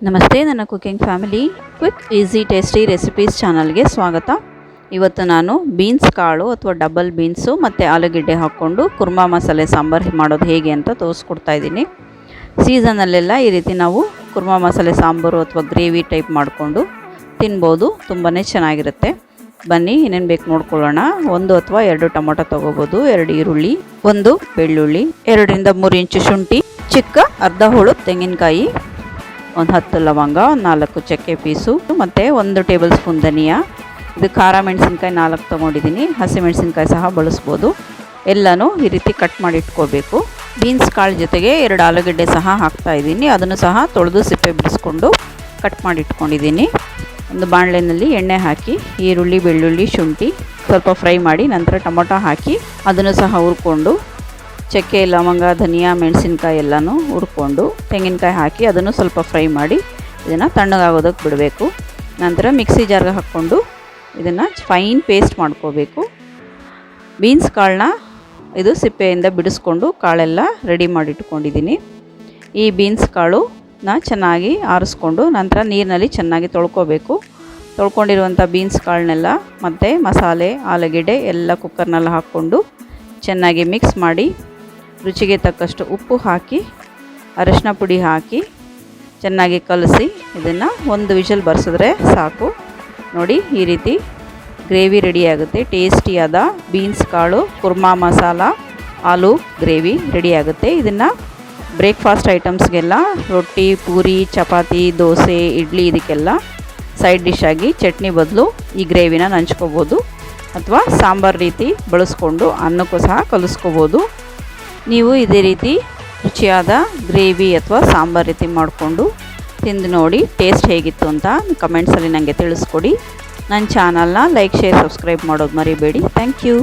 ನಮಸ್ತೆ, ನನ್ನ cooking family quick easy tasty recipes ಚಾನಲ್ಗೆ ಸ್ವಾಗತ. ಇವತ್ತು ನಾನು ಬೀನ್ಸ್ ಕಾಳು ಅಥವಾ ಡಬಲ್ ಬೀನ್ಸು ಮತ್ತು ಆಲೂಗೆಡ್ಡೆ ಹಾಕ್ಕೊಂಡು ಕುರ್ಮಾ ಮಸಾಲೆ ಸಾಂಬಾರು ಮಾಡೋದು ಹೇಗೆ ಅಂತ ತೋರಿಸ್ಕೊಡ್ತಾ ಇದ್ದೀನಿ. ಸೀಸನಲ್ಲೆಲ್ಲ ಈ ರೀತಿ ನಾವು ಕುರ್ಮಾ ಮಸಾಲೆ ಸಾಂಬಾರು ಅಥವಾ ಗ್ರೇವಿ ಟೈಪ್ ಮಾಡಿಕೊಂಡು ತಿನ್ಬೋದು, ತುಂಬಾ ಚೆನ್ನಾಗಿರುತ್ತೆ. ಬನ್ನಿ ಏನೇನು ಬೇಕು ನೋಡ್ಕೊಳ್ಳೋಣ. 1 ಅಥವಾ 2 ಟೊಮೊಟೊ ತೊಗೋಬೋದು, 2 ಈರುಳ್ಳಿ, 1 ಬೆಳ್ಳುಳ್ಳಿ, 2 ರಿಂದ 3 ಇಂಚು ಶುಂಠಿ, ಚಿಕ್ಕ ಅರ್ಧ ಹೋಳು ತೆಂಗಿನಕಾಯಿ, 10 ಲವಂಗ, 4 ಚಕ್ಕೆ ಪೀಸು ಮತ್ತು 1 ಟೇಬಲ್ ಸ್ಪೂನ್ ಧನಿಯಾ. ಇದು ಖಾರ ಮೆಣಸಿನ್ಕಾಯಿ 4 ತೊಗೊಂಡಿದ್ದೀನಿ, ಹಸಿಮೆಣಸಿನ್ಕಾಯಿ ಸಹ ಬಳಸ್ಬೋದು. ಎಲ್ಲನೂ ಈ ರೀತಿ ಕಟ್ ಮಾಡಿ ಇಟ್ಕೋಬೇಕು. ಬೀನ್ಸ್ ಕಾಳು ಜೊತೆಗೆ 2 ಆಲೂಗಡ್ಡೆ ಸಹ ಹಾಕ್ತಾಯಿದ್ದೀನಿ, ಅದನ್ನು ಸಹ ತೊಳೆದು ಸಿಪ್ಪೆ ಬಿಡಿಸ್ಕೊಂಡು ಕಟ್ ಮಾಡಿ ಇಟ್ಕೊಂಡಿದ್ದೀನಿ. ಒಂದು ಬಾಣಲೆಯಲ್ಲಿ ಎಣ್ಣೆ ಹಾಕಿ ಈರುಳ್ಳಿ, ಬೆಳ್ಳುಳ್ಳಿ, ಶುಂಠಿ ಸ್ವಲ್ಪ ಫ್ರೈ ಮಾಡಿ ನಂತರ ಟೊಮೊಟೊ ಹಾಕಿ ಅದನ್ನು ಸಹ ಹುರ್ಕೊಂಡು ಚಕ್ಕೆ, ಲವಂಗ, ಧನಿಯಾ, ಮೆಣಸಿನ್ಕಾಯಿ ಎಲ್ಲನೂ ಹುರ್ಕೊಂಡು ತೆಂಗಿನಕಾಯಿ ಹಾಕಿ ಅದನ್ನು ಸ್ವಲ್ಪ ಫ್ರೈ ಮಾಡಿ ಇದನ್ನು ತಣ್ಣಗಾಗೋದಕ್ಕೆ ಬಿಡಬೇಕು. ನಂತರ ಮಿಕ್ಸಿ ಜಾರ್ಗೆ ಹಾಕ್ಕೊಂಡು ಇದನ್ನು ಫೈನ್ ಪೇಸ್ಟ್ ಮಾಡ್ಕೋಬೇಕು. ಬೀನ್ಸ್ ಕಾಳನ್ನ ಇದು ಸಿಪ್ಪೆಯಿಂದ ಬಿಡಿಸ್ಕೊಂಡು ಕಾಳೆಲ್ಲ ರೆಡಿ ಮಾಡಿಟ್ಕೊಂಡಿದ್ದೀನಿ. ಈ ಬೀನ್ಸ್ ಕಾಳನ್ನ ಚೆನ್ನಾಗಿ ಆರಿಸ್ಕೊಂಡು ನಂತರ ನೀರಿನಲ್ಲಿ ಚೆನ್ನಾಗಿ ತೊಳ್ಕೊಬೇಕು. ತೊಳ್ಕೊಂಡಿರುವಂಥ ಬೀನ್ಸ್ ಕಾಳನ್ನೆಲ್ಲ ಮತ್ತು ಮಸಾಲೆ, ಆಲೂಗೆಡ್ಡೆ ಎಲ್ಲ ಕುಕ್ಕರ್ನಲ್ಲಿ ಹಾಕ್ಕೊಂಡು ಚೆನ್ನಾಗಿ ಮಿಕ್ಸ್ ಮಾಡಿ ರುಚಿಗೆ ತಕ್ಕಷ್ಟು ಉಪ್ಪು ಹಾಕಿ ಅರಿಶಿನ ಪುಡಿ ಹಾಕಿ ಚೆನ್ನಾಗಿ ಕಲಸಿ ಇದನ್ನು 1 ವಿಷಲ್ ಬರ್ಸಿದ್ರೆ ಸಾಕು. ನೋಡಿ, ಈ ರೀತಿ ಗ್ರೇವಿ ರೆಡಿಯಾಗುತ್ತೆ. ಟೇಸ್ಟಿಯಾದ ಬೀನ್ಸ್ ಕಾಳು ಕುರ್ಮಾ ಮಸಾಲ ಆಲೂ ಗ್ರೇವಿ ರೆಡಿಯಾಗುತ್ತೆ. ಇದನ್ನು ಬ್ರೇಕ್ಫಾಸ್ಟ್ ಐಟಮ್ಸ್ಗೆಲ್ಲ ರೊಟ್ಟಿ, ಪೂರಿ, ಚಪಾತಿ, ದೋಸೆ, ಇಡ್ಲಿ ಇದಕ್ಕೆಲ್ಲ ಸೈಡ್ ಡಿಶ್ ಆಗಿ ಚಟ್ನಿ ಬದಲು ಈ ಗ್ರೇವಿನ ನಂಚ್ಕೋಬೋದು ಅಥವಾ ಸಾಂಬಾರು ರೀತಿ ಬಳಸ್ಕೊಂಡು ಅನ್ನಕ್ಕೂ ಸಹ ಕಲಿಸ್ಕೋಬೋದು. ನೀವು ಇದೇ ರೀತಿ ರುಚಿಯಾದ ಗ್ರೇವಿ ಅಥವಾ ಸಾಂಬಾರು ರೀತಿ ಮಾಡಿಕೊಂಡು ತಿಂದು ನೋಡಿ ಟೇಸ್ಟ್ ಹೇಗಿತ್ತು ಅಂತ ಕಮೆಂಟ್ಸಲ್ಲಿ ನನಗೆ ತಿಳಿಸ್ಕೊಡಿ. ನನ್ನ ಚಾನಲ್ನ ಲೈಕ್, ಶೇರ್, ಸಬ್ಸ್ಕ್ರೈಬ್ ಮಾಡೋದು ಮರಿಬೇಡಿ. Thank you.